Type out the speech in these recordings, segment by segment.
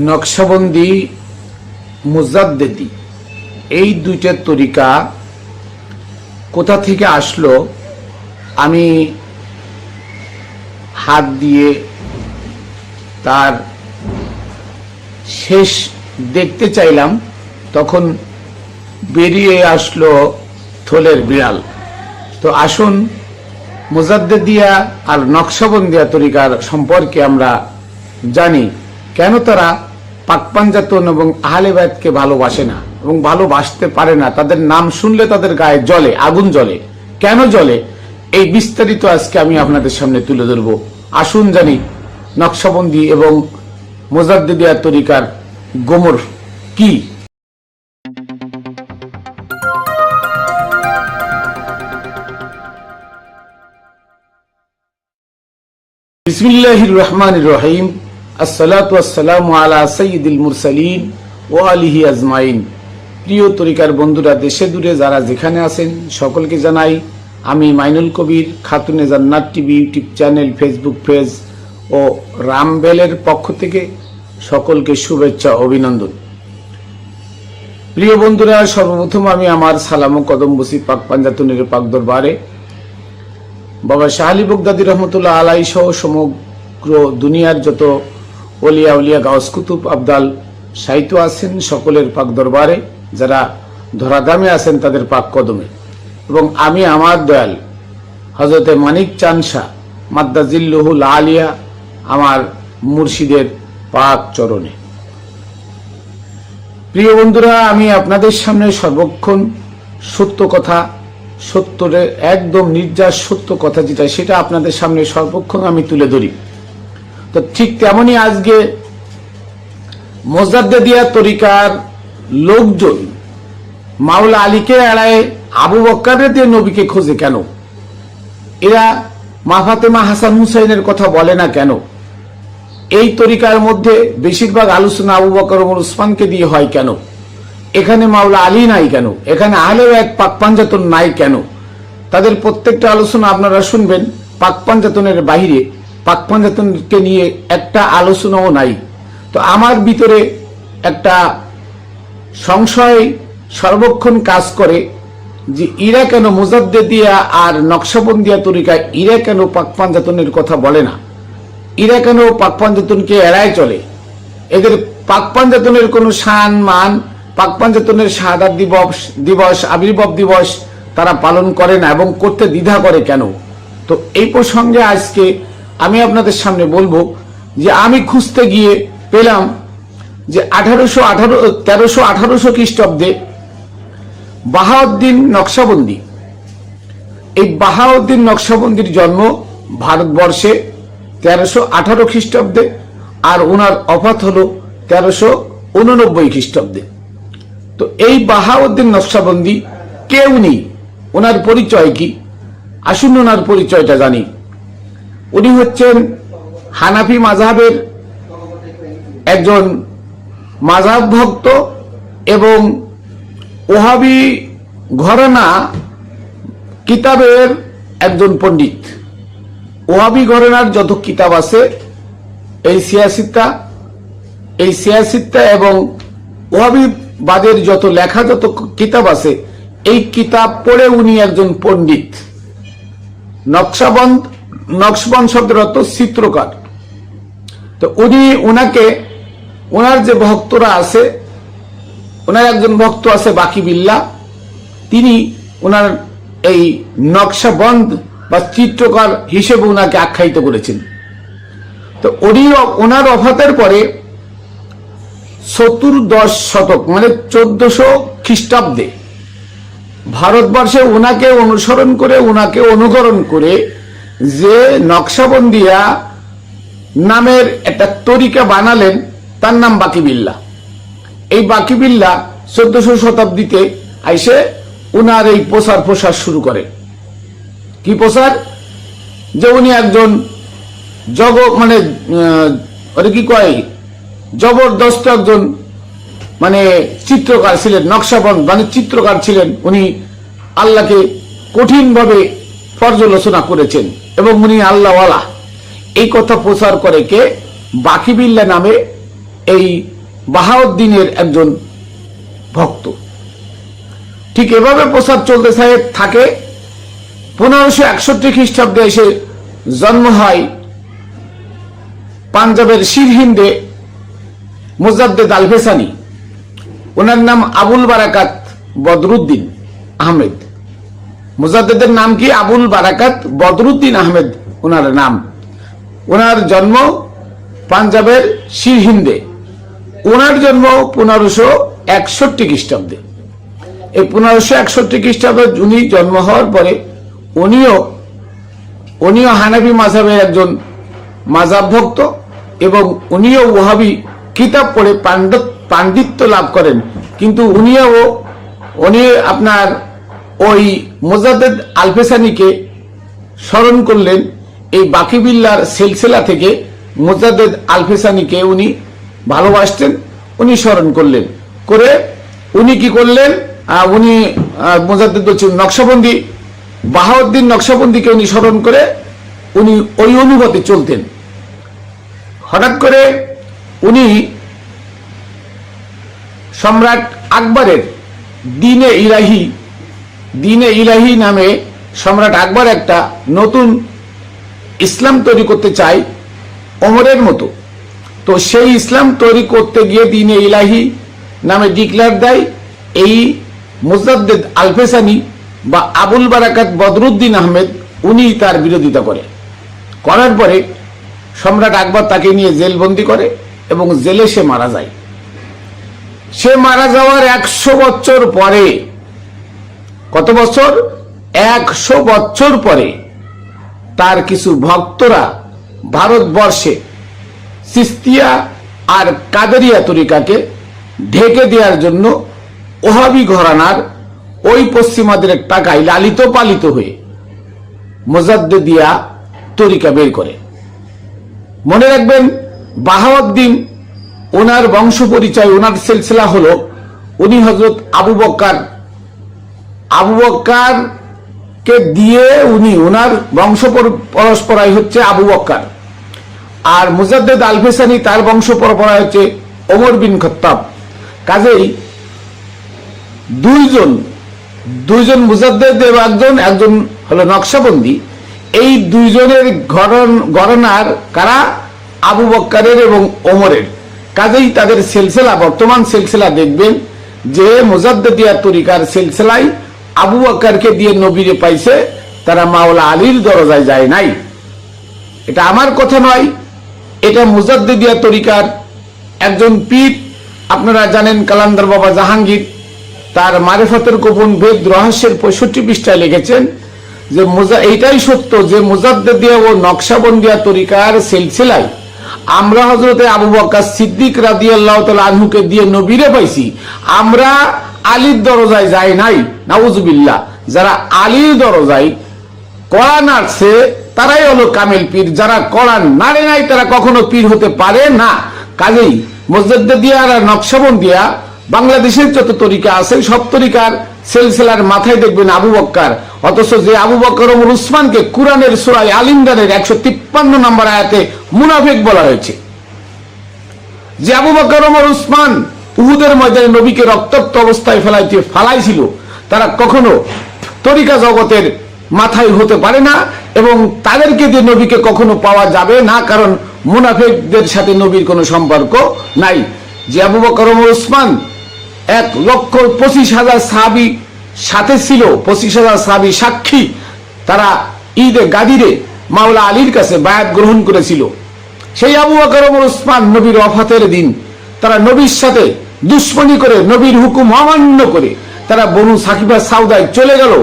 নকশবন্দি, মুজাদ্দেদি, এই দুইটা তরিকা কোথা থেকে আসলো আমি হাত দিয়ে তার শেষ দেখতে চাইলাম, তখন বেরিয়ে আসলো থলের বিড়াল। তো আসুন মুজাদ্দেদিয়া আর নকশবন্দিয়া তরিকার সম্পর্কে আমরা জানি, কেন তারা পাক পাঞ্জাতন এবং আহলে বায়াতকে ভালোবাসে না এবং ভালোবাসতে পারে না। তাদের নাম শুনলে তাদের গায়ে জ্বলে, আগুন জ্বলে। কেন জ্বলে, এই বিস্তারিত আজকে আমি আপনাদের সামনে তুলে ধরব। আসুন জানি নকশবন্দি এবং মুজাদ্দেদিয়া তরিকার গোমর কি। বিসমিল্লাহির রহমানির রহিম। আসসালাতু ওয়াসসালামু আলা সাইয়্যিদিল মুরসালিন ওয়া আলিহি আজমাইন। প্রিয় তরিকার বন্ধুরা, দেশে দূরে যারা যেখানে আছেন সকলকে জানাই আমি Mainul Kabir, Khatune Jannat TV YouTube channel, Facebook page ও রামবেলের পক্ষ থেকে সকলকে শুভেচ্ছা অভিনন্দন। প্রিয় বন্ধুরা, সর্বপ্রথম আমি আমার সালাম ও কদম বসি পাক পাঞ্জাতনের পাক দরবারে বাবা শাহ আলী বগদাদী রহমতুল্লাহ আলাই সহ সমগ্র দুনিয়ার যত ওলিয়া উলিয়া গাউস কুতুব আবদাল সাহিত্য আছেন সকলের পাক দরবারে, যারা ধরাধামে আছেন তাদের পাক কদমে, এবং আমি আমার দয়াল হযরতে মানিক চাঁদ শাহ মাদ্দাজিল্লুহুল আলিয়া আমার মুর্শিদের পাক চরণে। প্রিয় বন্ধুরা, আমি আপনাদের সামনে সর্বক্ষণ সত্য কথা, সত্যের একদম নির্যাস সত্য কথা যেটা, সেটা আপনাদের সামনে সর্বক্ষণ আমি তুলে ধরি। তো ঠিক তেমনি আজকে মুজাদ্দেদিয়া তরিকার লোকজন মাওলা আলীকে এড়ায় আবু বকরের দিয়ে নবীকে খোঁজে কেন? এরা মা ফাতেমা হাসান হুসাইনের কথা বলে না কেন? এই তরিকার মধ্যে বেশিরভাগ আলোচনা আবু বকর ওমর উসমানকে দিয়ে হয় কেন? এখানে মাওলা আলী নাই কেন? এখানে আহলে বায়াত পাক পাঞ্জাতন নাই কেন? তাদের প্রত্যেকটা আলোচনা আপনারা শুনবেন, পাক পাঞ্জাতনের বাহিরে পাক পাঞ্জাতনকে নিয়ে একটা আলোচনাও নাই। তো আমার ভিতরে একটা সংশয় সর্বক্ষণ কাজ করে যে ইরা কেন মুজাদ্দেদিয়া আর নকশবন্দিয়া তরিকায় ইরা কেন পাক পাঞ্জাতনের কথা বলে না? ইরা কেন পাক পাঞ্জাতনকে এড়ায় চলে? এদের পাক পাঞ্জাতনের কোনো শান মান, পাক পাঞ্জাতনের শাহাদাত দিবস, আবির্ভাব দিবস তারা পালন করে না এবং করতে দ্বিধা করে কেন? তো এই প্রসঙ্গে আজকে আমি আপনাদের সামনে বলবো যে আমি খুঁজতে গিয়ে পেলাম যে 1318 খ্রিস্টাব্দে বাহাউদ্দিন নকশবন্দি, এই বাহাউদ্দিন নকশবন্দির জন্ম ভারতবর্ষে 1318 খ্রিস্টাব্দে, আর ওনার অফাত হলো 1389 খ্রিস্টাব্দে। তো এই বাহাউদ্দিন নকশবন্দি কে? উনি, ওনার পরিচয় কি? আসুন ওনার পরিচয়টা জানি। উনি হচ্ছেন হানাফি মাযহাবের একজন মাযহাব ভক্ত এবং ওহাবি ঘরানা কিতাবের একজন পণ্ডিত। ওহাবি ঘরানার যত কিতাব আছে, এই সিয়াসিত্তা এবং ওহাবিবাদের যত লেখা যত কিতাব আছে, এই কিতাব পড়ে উনি একজন পণ্ডিত। নকশবন্দ শব্দের অর্থ চিত্রকার। তো উনি ওনার যে ভক্তরা আছে, ওনার একজন ভক্ত আছে বাকি বিল্লাহ, তিনি ওনার এই নকশবন্দ বা চিত্রকার হিসেবে ওনাকে আখ্যায়িত করেছেন। তো ওনার ওফাতের পরে চতুর্দশ শতক মানে 1400 খ্রিস্টাব্দে ভারতবর্ষে ওনাকে অনুসরণ করে, ওনাকে অনুকরণ করে যে নকশবন্দিয়া নামের একটা তরিকা বানালেন, তার নাম বাকি বিল্লাহ। এই বাকি বিল্লাহ 1400 শতাব্দীতে আইসে উনার এই প্রসার শুরু করে। কি প্রসার? যে উনি একজন জবরদস্ত একজন চিত্রকার ছিলেন, নকশবন্দ চিত্রকার ছিলেন। উনি আল্লাহকে কঠিনভাবে পর্যালোচনা করেছেন এবং উনি আল্লাহওয়ালা, এই কথা প্রচার করে কে? বাকি বিল্লাহ নামে এই বাহাউদ্দিনের একজন ভক্ত। ঠিক এভাবে প্রচার চলতে থাকে। 1561 খ্রিস্টাব্দে এসে জন্ম হয় পাঞ্জাবের সিরহিন্দে মুজাদ্দেদ আল-ফেসানি। ওনার নাম আবুল বারাকাত বদরুদ্দিন আহমেদ। মুজাদ্দেদের নাম কি? আবুল বারাকাত বদরুদ্দিন আহমেদ ওনার নাম। ওনার জন্ম পাঞ্জাবের সিরহিন্দে। ওনার জন্ম 1561 খ্রিস্টাব্দে। এই 1561 খ্রিস্টাব্দে উনি জন্ম হওয়ার পরে উনিও হানাফি মাযহাবের একজন মাযহাব ভক্ত এবং উনিও ওয়াহাবি কিতাব পড়ে পাণ্ডিত্য লাভ করেন। কিন্তু উনি আপনার ওই মুজাদ্দেদ আল-ফেসানিকে স্মরণ করলেন। এই বাকিবিল্লার সিলসিলা থেকে মুজাদ্দেদ আল-ফেসানিকে উনি ভালোবাসতেন, উনি স্মরণ করলেন। করে উনি কি করলেন? উনি মুজাদ্দেদ বলছেন নকশবন্দি, বাহাউদ্দিন নকশবন্দিকে উনি স্মরণ করে উনি ওই অনুভূতি চলতেন। হঠাৎ করে উনি সম্রাট আকবরের দিনে ইলাহি নামে সম্রাট আকবর একটা নতুন ইসলাম তৈরি করতে চায় ওমরের মতো। তো সেই ইসলাম তৈরি করতে গিয়ে দিনে ইলাহি নামে ডিক্লেয়ার দেয়। এই মুজাদ্দেদ আল-ফেসানি বা আবুল বারাকাত বদরুদ্দিন আহমেদ উনি তার বিরোধিতা করার পরে সম্রাট আকবর তাকে নিয়ে জেলবন্দি করে এবং জেলে সে মারা যায়। সে মারা যাওয়ার 100 বছর পরে, কত বছর? 100 বছর পরে তার কিছু ভক্তরা ভারতবর্ষে চিশতিয়া আর কাদেরিয়া তরিকাকে ঢেকে দেওয়ার জন্য ওহাবি ঘরানার ওই পশ্চিমাদের টাকায় লালিত পালিত হয়ে মুজাদ্দেদিয়া তরিকা বের করে। মনে রাখবেন, বাহাউদ্দিন ওনার বংশ পরিচয়, ওনার সিলসিলা হলো উনি হযরত আবু বকর কে দিয়ে ওনার বংশ পরম্পরায় হচ্ছে আবু বকর। আর মুজাদ্দেদ আল-ফেসানি তার বংশ পরম্পরায় হচ্ছে ওমর বিন খাত্তাব। কাজেই দুইজন মুজাদ্দেদ এবং একজন হলো নকশবন্দি। এই দুইজনের ঘরানার কারা? আবু বকরের এবং ওমরের। কাজেই তাদের সিলসিলা, বর্তমান সিলসিলা দেখবেন যে মুজাদ্দেদিয়া তরিকার সিলসিলায় আবু বকরকে দিয়ে নবীরে পাইছে, তারা মাওলা আলীর দরজায় যায় নাই। এটা আমার কথা নয়, এটা মুজাদ্দেদিয়া তরিকার একজন পীর, আপনারা জানেন কালান্দার বাবা জাহাঙ্গীর তার মারিফাতের গোপন বেদ রহস্যের 65 পৃষ্ঠায় লিখেছেন যে এইটাই সত্য যে মুজাদ্দেদিয়া ও নকশবন্দিয়া তরিকার সিলসিলায় আমরা হযরতে আবু বকর সিদ্দিক রাদিয়াল্লাহু তাআলা আনহুকে দিয়ে নবীরে পাইছি, আমরা আলীর দরজায় যাই নাই। নাউজুবিল্লাহ। যারা আলীর দরজায় কড়া নাড়ছে তারাই হলো কামেল পীর, যারা কড়া নাড়ে নাই তারা কখনো পীর হতে পারে না। কাজেই মুজাদ্দেদিয়া আর নকশবন্দিয়া বাংলাদেশের যত তরিকা আছে সব তরিকার সিলসিলার মাথায় দেখবেন আবু বকর। অথচ যে আবু বকর ওমর উসমানকে কুরআনের সূরা আল ইমরানের 153 নম্বর আয়াতে মুনাফিক বলা হয়েছে, যে আবু বকর ওমর উসমান উহুদের ময়দানে নবীকে রক্তাক্ত অবস্থায় ফালাইছিল, তারা কখনো তরিকা জগতের মাথায় হতে পারে না এবং তাদেরকে দিয়ে নবীকে কখনো পাওয়া যাবে না, কারণ মুনাফিকদের সাথে নবীর কোনো সম্পর্ক নাই। যে আবু বকর ওমর উসমান 1,25,000 সাহাবী সাথে ছিল, 25,000 সাহাবী সাক্ষী, তারা ঈদে গাদিরে মাওলা আলীর কাছে বায়াত গ্রহণ করেছিল। সেই আবু বকর ওমর উসমান নবীর ওয়াফাতের দিন তারা নবীর সাথে দুশ্মনী করে, নবীর হুকুম অমান্য করে তারা বনু সাকিবা সাউদায় চলে গেল।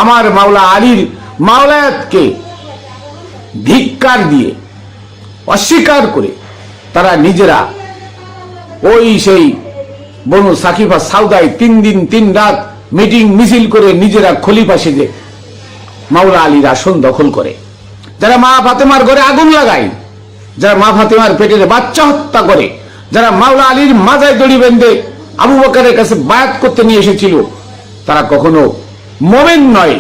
আমার মাওলা আলীর মাওলায়াতকে ধিক্কার দিয়ে অস্বীকার করে তারা নিজেরা ওই সেই বনু সাকিফা সাউদায় 3 দিন 3 রাত মিটিং মিছিল করে নিজেরা খলিফা সেজে মাওলা আলীর আসন দখল করে। যারা মা ফাতেমার ঘরে আগুন লাগায়, যারা মা ফাতেমার পেটের বাচ্চা হত্যা করে, যারা মাওলা আলীর মাজায় দড়ি বেঁধে আবু বকরের কাছে বায়াত করতে নিয়ে এসেছিল, তারা কখনো মুমিন নয়,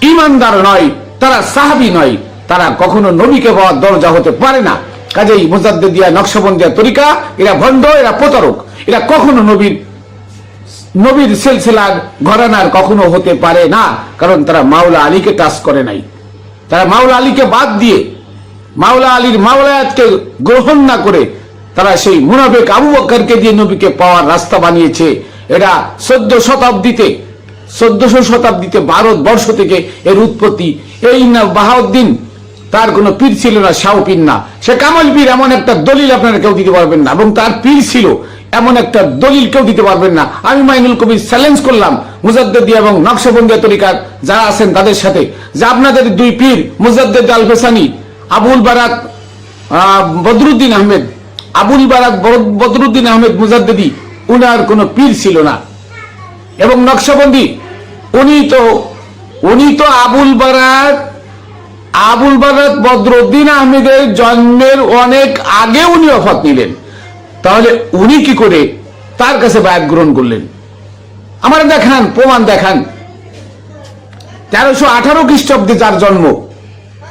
ঈমানদার নয়, তারা সাহাবী নয়, তারা কখনো নবীকে পাওয়ার দরজা হতে পারে না। কাজেই মুজাদ্দিদিয়া নকশবন্দিয়া তরিকা এরা ভণ্ড, এরা প্রতারক, এরা কখনো নবীর সিলসিলার ঘরানার কখনো হতে পারে না, কারণ তারা মাওলা আলীকে টাচ করে নাই। তারা মাওলা আলীকে বাদ দিয়ে, মাওলা আলীর মাওলায়াতকে গ্রহণ না করে তারা সেই মুনাফিক আবু বকরকে দিয়ে নবীকে পাওয়ার রাস্তা বানিয়েছে। এরা 1400 শতাব্দীতে ভারতবর্ষ থেকে এর উৎপত্তি। এই না বাহাউদ্দিন, তার কোনো পীর ছিল না, শাহ পীর না, সে কামাল পীর, এমন একটা দলিল আপনারা কেউ দিতে পারবেন না। এবং তার পীর ছিল এমন একটা দলিল কেউ দিতে পারবেন না। আমি মাইনুল কবির চ্যালেঞ্জ করলাম মুজাদ্দিদিয়া এবং নকশবন্দিয়া তরিকার যারা আছেন তাদের সাথে, যে আপনাদের দুই পীর মুজাদ্দিদ আল ফেসানি, আবুল বারাক বদরুদ্দিন আহমেদ, আবুল বারাক বদরুদ্দিন আহমেদ মুজাদ্দিদি, উনার কোনো পীর ছিল না। এবং নকশবন্দি উনি তো আবুল বারাক বদরুদ্দিন আহমেদের জন্মের অনেক আগে উনি ওফাত নিলেন। তাহলে উনি কি করে তার কাছে বায়াত গ্রহণ করলেন? আমার দেখান, প্রমাণ দেখান। 1318 খ্রিস্টাব্দে যার জন্ম,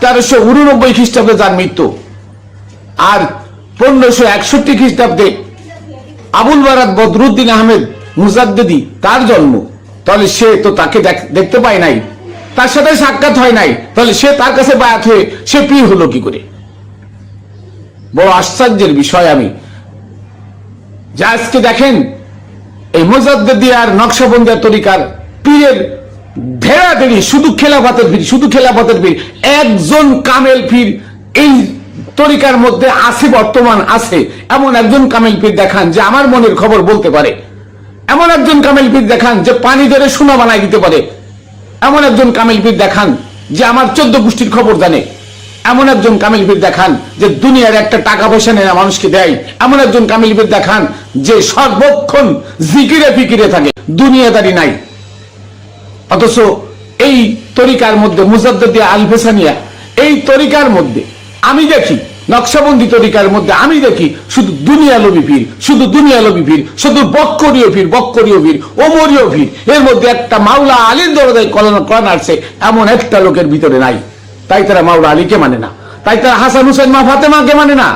1389 খ্রিস্টাব্দে যার মৃত্যু, আর 1561 খ্রিস্টাব্দে আবুল বারাক বদরুদ্দিন আহমেদ মুজাদ্দিদি তার জন্ম। তাহলে সে তো তাকে দেখতে পায় নাই, তার সাথে সাক্ষাৎ হয় নাই, তাহলে সে তার কাছে বায়াত হয়ে সে পীর হলো কি করে? বড় আশ্চর্যের বিষয়। আমি যা আজকে দেখেন এই মুজাদ্দিদিয়া আর নকশবন্দিয়া তরিকার পীরের ধেড়াধেড়ি, শুধু খেলাফতের পীর। একজন কামেল পীর এই তরিকার মধ্যে আছে, বর্তমান আছে এমন একজন কামেল পীর দেখান যে আমার মনের খবর বলতে পারে। এমন একজন কামেল পীর দেখান যে পানি ধরে সোনা বানাই দিতে পারে। এমন একজন কামেল পীর দেখান যে আমার 14 গোষ্ঠীর খবর জানে। এমন একজন কামেল পীর দেখান যে দুনিয়ার একটা টাকা পয়সা নেয় মানুষকে দেয়। এমন একজন কামেল পীর দেখান যে সর্বক্ষণ জিকিরে ফিকিরে থাকে, দুনিয়াদারি নাই। অথচ এই তরিকার মধ্যে মুজাদ্দিদিয়া আল ফেসানিয়া, এই তরিকার মধ্যে আমি দেখি, নকশবন্দি তরিকার মধ্যে আমি দেখি শুধু দুনিয়ালোভী পীর, শুধু বক্করীয় পীর, ওমরীয় পীর। এর মধ্যে একটা মাওলা আলীর দরজায় কোরআন আসছে এমন একটা লোকের ভিতরে নাই। তাই তারা মাওলা আলীকে মানে না, তাই তারা হাসান হুসেন মা ফাতেমাকে মানে না।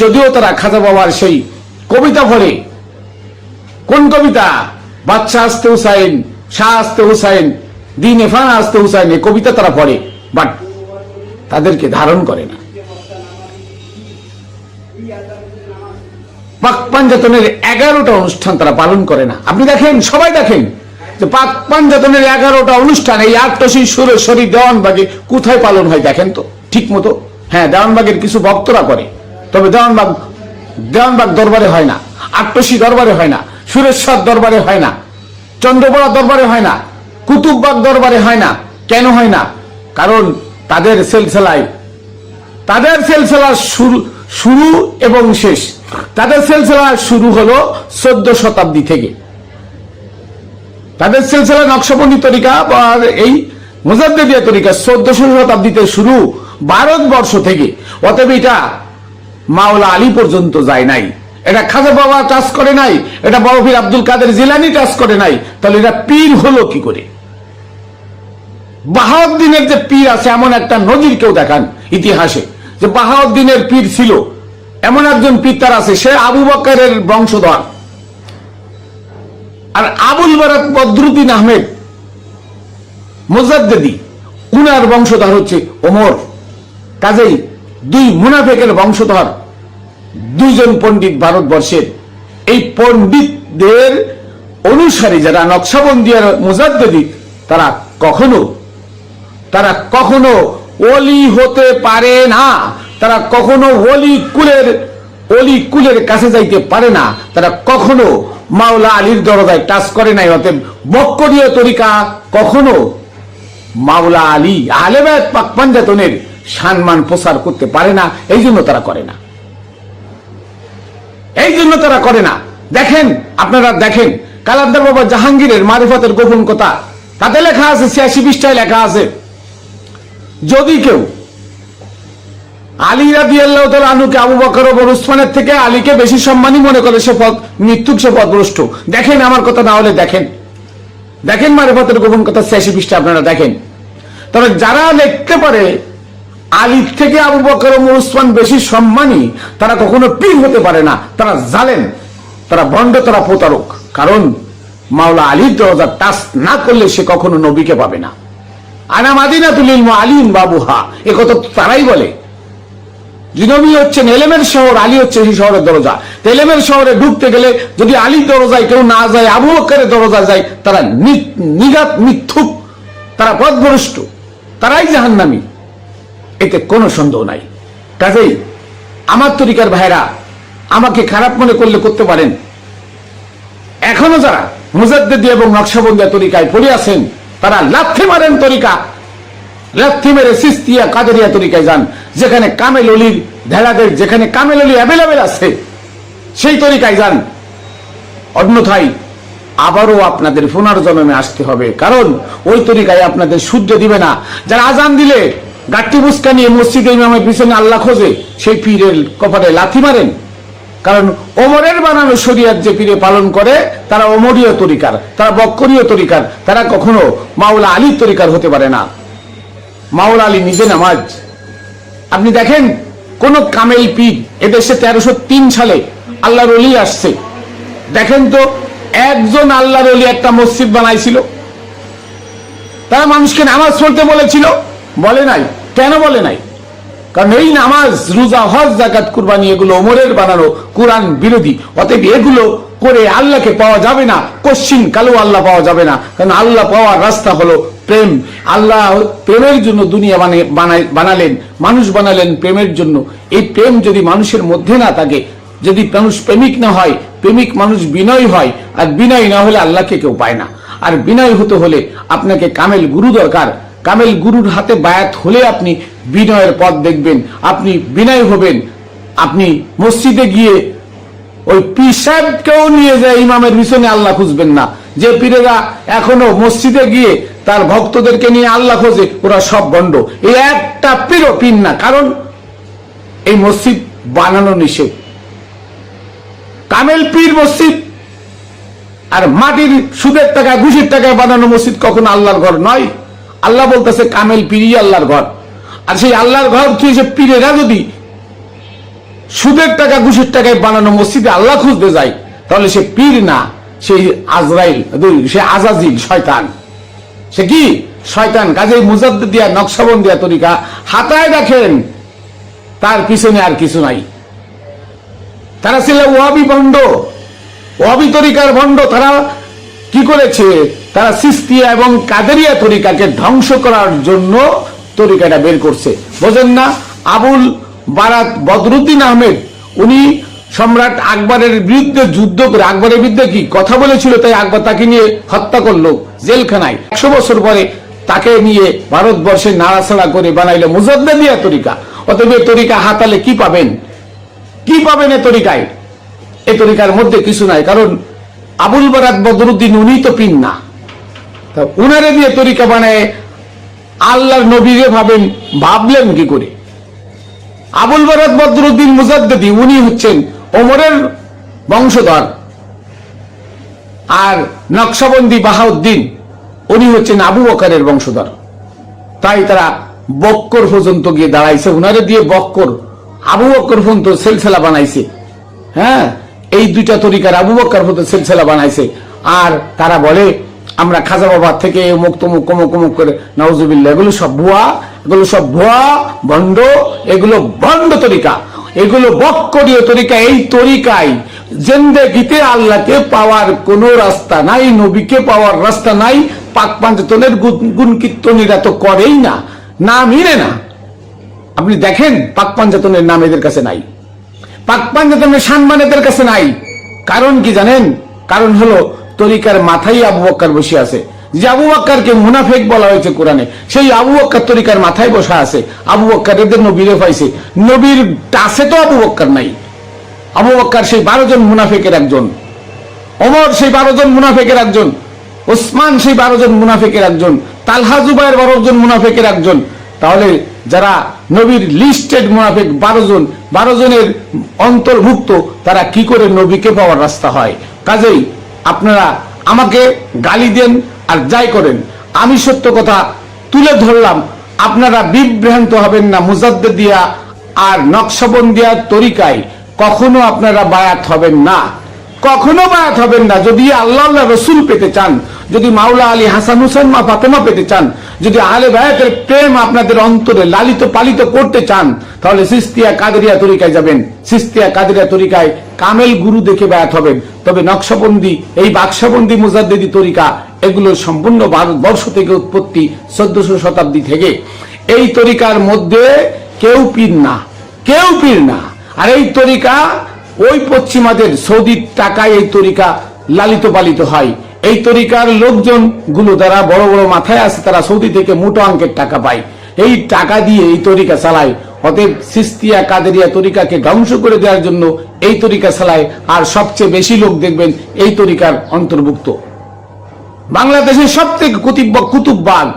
যদিও তারা খাজা বাবার সেই কবিতা পড়ে, কোন কবিতা? বাদশাহ আস্তে হুসাইন, শাহ আস্তে হুসাইন, দিনে ফানা আস্তে হুসাইন, এই কবিতা তারা পড়ে, বাট তাদেরকে ধারণ করে না। পাক পাঞ্জাতনের 11টা অনুষ্ঠান তারা পালন করে না। আপনি দেখেন, সবাই দেখেন যে পাক পাঞ্জাতনের 11টা অনুষ্ঠান এই আটটসি সুরেশ্বরী দেওয়ানবাগে কোথায় পালন হয় দেখেন তো ঠিক মতো। হ্যাঁ, দেওয়ানবাগের কিছু ভক্তরা করে, তবে দেওয়ানবাগ দরবারে হয় না, আটটসি দরবারে হয় না, সুরেশ্বর দরবারে হয় না, চন্দ্রপড়া দরবারে হয় না, কুতুববাগ দরবারে হয় না। কেন হয় না? কারণ তাদের সিলসিলা শুরু এবং শেষ, তাদের সিলসিলা শুরু হলো 14 শতাব্দী থেকে। তাদের সিলসিলা নকশবন্দি তরিকা আর এই মুজাদ্দিদিয়া তরিকা 1400 শতাব্দীতে শুরু, ভারতবর্ষ থেকে। অতএব এটা মাওলা আলী পর্যন্ত যায় নাই, এটা খাজা বাবা টাচ করে নাই, এটা বড় পীর আব্দুল কাদের জিলানী টাচ করে নাই। তাহলে এটা পীর হলো কি করে? বাহাউদ্দিনের যে পীর আছে এমন একটা নজির কেউ দেখান ইতিহাসে যে বাহাউদ্দিনের পীর ছিল, এমন একজন পীর তার আছে, সে আবু বকরের বংশধর। আর আবুল বারাক বদরুদ্দিন আহমেদ মুজাদ্দিদি, উনার বংশধর হচ্ছে ওমর। কাজেই দুই মুনাফিকের বংশধর, দুইজন পণ্ডিত ভারতবর্ষের। এই পণ্ডিতদের অনুসারী যারা নকশবন্দিয়ার মুজাদ্দিদি, তারা কখনো ওলি হতে পারে না, তারা কখনো ওলি কুলের কাছে যাইতে পারে না, তারা কখনো মাওলা আলীর দরজায় টাচ করে নাই। অতএব বক্করীয় তরিকা কখনো মাওলা আলী আহলে বায়াত পাক পাঞ্জাতনের সম্মান প্রচার করতে পারে না, এই জন্য তারা করে না। দেখেন, আপনারা দেখেন কালাদ্দার বাবা জাহাঙ্গীরের মারিফতের গোপন কথা, তাতে লেখা আছে, 86 পৃষ্ঠায় লেখা আছে, যদি কেউ আলী রাদিয়াল্লাহু তাআলা আনহুকে আবু বকর ও উসমানের থেকে আলীকে বেশি সম্মানী মনে করে সে পথভ্রষ্ট। দেখেন, আমার কথা না হলে দেখেন মারিফতের গোপন কথা 86 পৃষ্ঠা আপনারা দেখেন। তবে যারা লিখতে পারে আলীর থেকে আবু বকর ও উসমান বেশি সম্মানী, তারা কখনো পীর হতে পারে না। তারা জালেম, তারা ভণ্ড, তারা প্রতারক। কারণ মাওলা আলীর দরজা টাচ না করলে সে কখনো নবীকে পাবে না। আনা মাদিনাতুল ইলম আলীন বাবুহা, এ কথা তারাই বলে। নবী হচ্ছেন এলেমের শহর, আলী হচ্ছে সেই শহরের দরজা। এলেমের শহরে ঢুকতে গেলে যদি আলীর দরজায় কেউ না যায়, আবু বকরের দরজায় যায়, তারা নিগাত মিথ্যুক, তারা পথভ্রষ্ট, তারাই জাহান্নামী, এতে কোনো সন্দেহ নাই। কাজেই আমার তরিকার ভাইরা আমাকে খারাপ মনে করলে করতে পারেন। এখনো যারা মুজাদ্দিদি এবং নকশবন্দিয়া তরিকায় পড়ে আছেন, তারা লাথি মারেন তরিকা, লাথি মেরে সিস্তিয়া কাদেরিয়া তরিকায় যান, যেখানে কামেল অলির ঢেলাদের, যেখানে কামেল অলি অ্যাভেলেবেল আছে, সেই তরিকায় যান। অন্যথায় আবারও আপনাদের পুনর্জন্মে আসতে হবে, কারণ ওই তরিকায় আপনাদের সূর্য দিবে না। যারা আজান দিলে গাট্টি বুসকা নিয়ে মসজিদে ইমামের পিছনে আল্লাহ খোঁজে, সেই পীরের কপালে লাথি মারেন। কারণ ওমরের বানানো শরিয়ত যে পীরে পালন করে, তারা ওমরীয় তরিকার, তারা বক্করীয় তরিকার, তারা কখনো মাওলা আলীর তরিকার হতে পারে না। মাওলা আলী নিজে নামাজ। আপনি দেখেন কোন কামেল পীর, এদেশে 1303 সালে আল্লাহর ওলি আসছে, দেখেন তো একজন আল্লাহর ওলি একটা মসজিদ বানাইছিল? তারা মানুষকে নামাজ পড়তে বলেছিল? বলে নাই। কেন বলে নাই? কারণ এই নামাজ, রোজা, হজ, যাকাত, কুরবানি এগুলো ওমরের বানানো, কোরআন বিরোধী। অতএব এগুলো করে আল্লাহকে পাওয়া যাবে না, কোশ্চিন কালো আল্লাহ পাওয়া যাবে না। কারণ আল্লাহ পাওয়ার রাস্তা হলো প্রেম। আল্লাহ প্রেমের জন্য দুনিয়া বানালেন, মানুষ বানালেন প্রেমের জন্য। এই প্রেম যদি মানুষের মধ্যে না থাকে, যদি মানুষ প্রেমিক না হয়, প্রেমিক মানুষ বিনয় হয়, আর বিনয় না হলে আল্লাহকে কেউ পায় না। আর বিনয় হতে হলে আপনাকে কামেল গুরু দরকার। কামেল গুরুর হাতে বায়াত হলে আপনি বিনয়ের পথ দেখবেন, আপনি বিনয় হবেন। আপনি মসজিদে গিয়ে ওই পীর সাহেবকেও নিয়ে যায় ইমামের পিছনে আল্লাহ খুঁজবেন না। যে পীরেরা এখনো মসজিদে গিয়ে তার ভক্তদেরকে নিয়ে আল্লাহ খোঁজে, ওরা সব ভণ্ড। এই একটা পীরও পীর না, কারণ এই মসজিদ বানানো নিষেধ। কামেল পীর মসজিদ আর মাটির সুদের টাকায়, ঘুষের টাকায় বানানো মসজিদ কখনো আল্লাহর ঘর নয়। আল্লাহ বলতেছে কামেল পীরই আল্লাহর ঘর। আর সেই আল্লাহর ঘর কি, সে পীরেরা যদি সুদের টাকা, ঘুষের টাকায় বানানো মসজিদে আল্লাহ খুঁজতে যায়, তাহলে সে পীর না, সেই আজরাইল, সে আজাজিল, শয়তান। সে কি? শয়তান। কাজেই মুজাদ্দিদিয়া নকশবন্দিয়া তরিকা হাতায় রাখেন, তার পিছনে আর কিছু নাই। তারা ছিল ওয়াহাবি ভণ্ড, ওয়াহাবি তরিকার ভণ্ড। তারা কি করেছে? তারা সিস্তিয়া এবং কাদেরিয়া তরিকাকে ধ্বংস করার জন্য তরিকাটা বের করছে। বোঝেন না? আবুল বারাত বদরুদ্দিন আহমেদ, উনি সম্রাট আকবরের বিরুদ্ধে যুদ্ধ করে, আকবরের বিরুদ্ধে কি কথা বলেছিল, তাই আকবর তাকে নিয়ে হত্যা করলো জেলখানায়। 100 বছর পরে তাকে নিয়ে ভারতবর্ষে নাড়াছাড়া করে বানাইলো মুজাদ্দিদিয়া তরিকা। অতএব তরিকা হাতালে কি পাবেন? কি পাবেন এ তরিকায়? এ তরিকার মধ্যে কিছু নাই। কারণ আবুল বারাত বদরুদ্দিন উনি তো পীর না, উনারে দিয়ে তরিকা বানায় আল্লাহর নবীরে ভাবলেন কি করে? আবুল বারাত বদরুদ্দিন মুজাদ্দিদি উনি হচ্ছেন ওমরের বংশধর, আর নকশবন্দি বাহাউদ্দিন উনি হচ্ছেন আবু বকরের বংশধর। তাই তারা বক্কর পর্যন্ত গিয়ে দাঁড়াইছে, উনারে দিয়ে বক্কর, আবু বকর পর্যন্ত সিলসিলা বানাইছে। হ্যাঁ, এই দুইটা তরিকার আবু বকর পর্যন্ত সিলসিলা বানাইছে। আর তারা বলে আমরা খাজা বাবা থেকে মুক্ত মুখ করে, নাউজুবিল্লাহ। এগুলো সব ভুয়া, এগুলো সব ভুয়া, ভণ্ড, এগুলো ভণ্ড তরিকা, এগুলো বক্করীয় তরিকা। এই তরিকায় জিন্দেগিতে আল্লাহকে পাওয়ার কোন রাস্তা নাই, নবীকে পাওয়ার রাস্তা নাই। পাক পাঞ্জাতনের গুণ কীর্তনীরা তো করেই না, নামই না। আপনি দেখেন পাক পাঞ্জাতনের নাম এদের কাছে নাই, পাক পাঞ্জাতনের সম্মান এদের কাছে নাই। কারণ কি জানেন? কারণ হলো তরিকার মাথায় আবু বকর বসে আছে। যে আবু বকরকে মুনাফিক বলা হয়েছে কোরআনে, সেই আবু বকর তরিকার মাথায় বসা আছে। আবু বকর এদের নবীরে পাইছে, নবীর কাছে তো আবু বকর নাই। আবু বকর সেই 12 জন মুনাফিকের একজন, ওমর সেই 12 জন মুনাফিকের একজন, ওসমান সেই 12 জন মুনাফিকের একজন, তালহা জুবায়ের 12 জন মুনাফিকের একজন। তাহলে যারা নবীর লিস্টেড মুনাফিক 12 জনের অন্তর্ভুক্ত, তারা কি করে নবীকে পাওয়ার রাস্তা হয়? কাজেই আপনারা আমাকে গালি দেন আর যাই করেন, আমি সত্য কথা তুলে ধরলাম। আপনারা বিভ্রান্ত হবেন না। মুজাদ্দিদিয়া আর নকশবন্দিয়া তরিকায় কখনো আপনারা বায়াত হবেন না, কখনো বায়াত হবেন না। যদি আল্লাহ রসুল পেতে চান, যদি মাওলা আলী হাসান হুসেন মা ফাতেমা পেতে চান, যদি আহলে বায়াতের প্রেম আপনাদের অন্তরে লালিত পালিত করতে চান, তাহলে সিস্তিয়া কাদেরিয়া তরিকায় যাবেন। সিস্তিয়া কাদেরিয়া তরিকায় কামেল গুরু দেখে বায়াত হবেন। তবে নকশবন্দি, এই বাক্সবন্দি মুজাদ্দিদি তরিকা, এগুলো সম্পূর্ণ ভারতবর্ষ থেকে উৎপত্তি, 1400 শতাব্দী থেকে। এই তরিকার মধ্যে কেউ পীর না, কেউ পীর না। আর এই তরিকা ওই পশ্চিমাদের সৌদির টাকায় এই তরিকা লালিত পালিত হয়। এই তরিকার লোকজন গুলো যারা বড় বড় মাথায় আছে, তারা সৌদি থেকে মোটা অঙ্কের টাকা পায়, এই টাকা দিয়ে এই তরিকা চালায়। অতএব সিস্তিয়া কাদেরিয়া তরিকাকে ধ্বংস করে দেওয়ার জন্য এই তরিকা চালায়। আর সবচেয়ে বেশি লোক দেখবেন এই তরিকার অন্তর্ভুক্ত। বাংলাদেশের সব থেকে কুতুববাগ,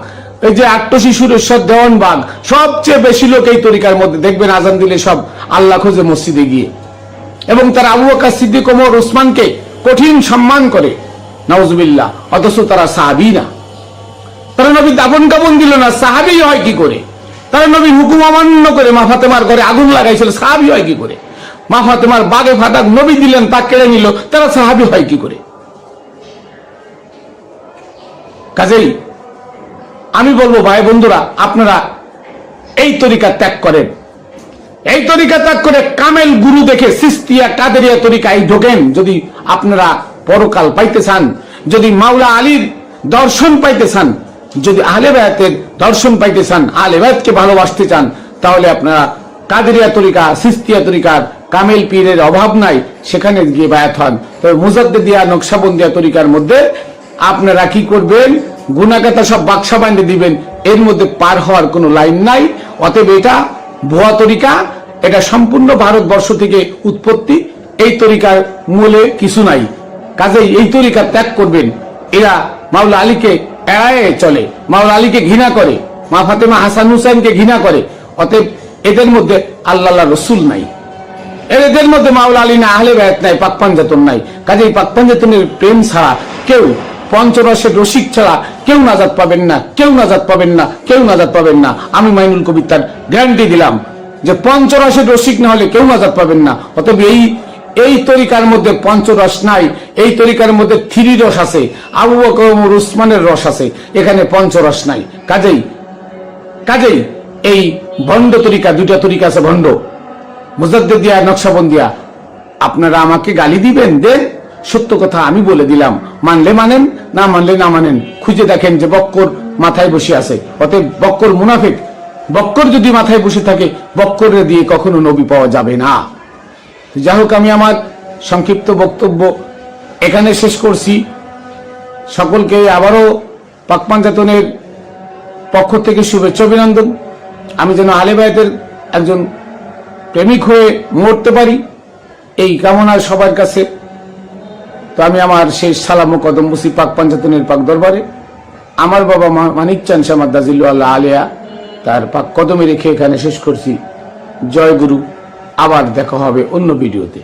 এই যে আট্টশী সুরেশ্বর দেওয়ানবাগ, সবচেয়ে বেশি লোক এই তরিকার মধ্যে দেখবেন আজান দিলে সব আল্লাহ খোঁজে মসজিদে গিয়ে। এবং তারা আবু বকর সিদ্দিক, ওমর, ওসমানকে কঠিন সম্মান করে, নাউজুবিল্লাহ। অথচ তারা সাহাবী না, তারা নবী দাফন কাফন দিল না, সাহাবী হয় কি করে? তারা নবীর হুকুম অমান্য করে মা ফাতেমার ঘরে আগুন লাগাইছিল, সাহাবী হয় কি করে? মা ফাতেমার বাগে ফাটাক নবী দিলেন, তা কেড়ে নিল, তারা সাহাবী হয় কি করে? কাজেই আমি বলবো ভাই বন্ধুরা, আপনারা এই তরিকা ত্যাগ করেন। এই তরিকা ত্যাগ করে কামেল গুরু দেখে সিস্তিয়া কাদেরিয়া তরিকায় ঢোকেন। যদি আপনারা পরকাল পাইতে চান, যদি মাওলা আলীর দর্শন পাইতে চান, যদি আহলে বায়াতের দর্শন পাইতে চান, আহলে বায়াতকে ভালোবাসতে চান, তাহলে আপনারা কাদেরিয়া তরিকা, সিস্তিয়া তরিকার কামেল পীরের অভাব নাই, সেখানে গিয়ে বায়াত হন। তবে মুজাদ্দিদিয়া নকশবন্দিয়া তরিকার মধ্যে আপনারা কি করবেন? গুনাকাতা সব বাক্সা বান্ধে দিবেন, এর মধ্যে পার হওয়ার কোনো লাইন নাই। অতএব এটা ভুয়া তরিকা, এটা সম্পূর্ণ ভারতবর্ষ থেকে উৎপত্তি। এই তরিকার মূলে কিছু নাই। কাজেই এই তরিকা ত্যাগ করবেন। এরা মাওলা আলীকে এড়ায়ে চলে, মাওলা আলীকে ঘৃণা করে, মা ফাতেমা হাসান হুসাইনকে ঘৃণা করে। অতএব এদের মধ্যে আল্লাহ রসুল নাই, এদের মধ্যে মাওলা আলী না, আহলে বায়াত নাই, পাক পাঞ্জাতন নাই। কাজেই পাক পাঞ্জাতনের প্রেম ছাড়া কেউ, পঞ্চরসের রসিক ছাড়া কেউ নাজাত পাবেন না, কেউ নাজাত পাবেন না, কেউ নাজাত পাবেন না। আমি মাইনুল কবির তার গ্যারান্টি দিলাম যে পঞ্চরসের রসিক না হলে কেউ নাজাত পাবেন না। অতএব এই তরিকার মধ্যে পঞ্চরস নাই, এই তরিকার মধ্যে থ্রি রস আছে, আবু বকর ওমর উসমানের রস আছে, এখানে পঞ্চরস নাই। কাজেই এই ভণ্ড তরিকা, দুইটা তরিকা আছে ভণ্ড, মুজাদ্দিদিয়া নকশবন্দিয়া। আপনারা আমাকে গালি দিবেন, দেন, সত্য কথা আমি বলে দিলাম। মানলে মানেন, না মানলে না মানেন। খুঁজে দেখেন যে বক্কর মাথায় বসে আছে। অতএব বক্কর মুনাফিক। বক্কর যদি মাথায় বসে থাকে, বক্করে দিয়ে কখনো নবী পাওয়া যাবে না। যাই হোক, আমি আমার সংক্ষিপ্ত বক্তব্য এখানে শেষ করছি। সকলকে আবারও পাক পাঞ্জাতনের পক্ষ থেকে শুভেচ্ছা অভিনন্দন। আমি যেন আহলে বায়াতের একজন প্রেমিক হয়ে মরতে পারি, এই কামনা সবার কাছে। তো আমি আমার শেষ সালাম ও কদম বসি পাক পাঞ্জাতনের পাক দরবারে। আমার বাবা মানিক চান শাহ মাদ্দাজিল্লু আল্লাহ আলিয়া, তার পাক কদমে রেখে এখানে শেষ করছি। জয় গুরু। আবার দেখা হবে অন্য ভিডিওতে।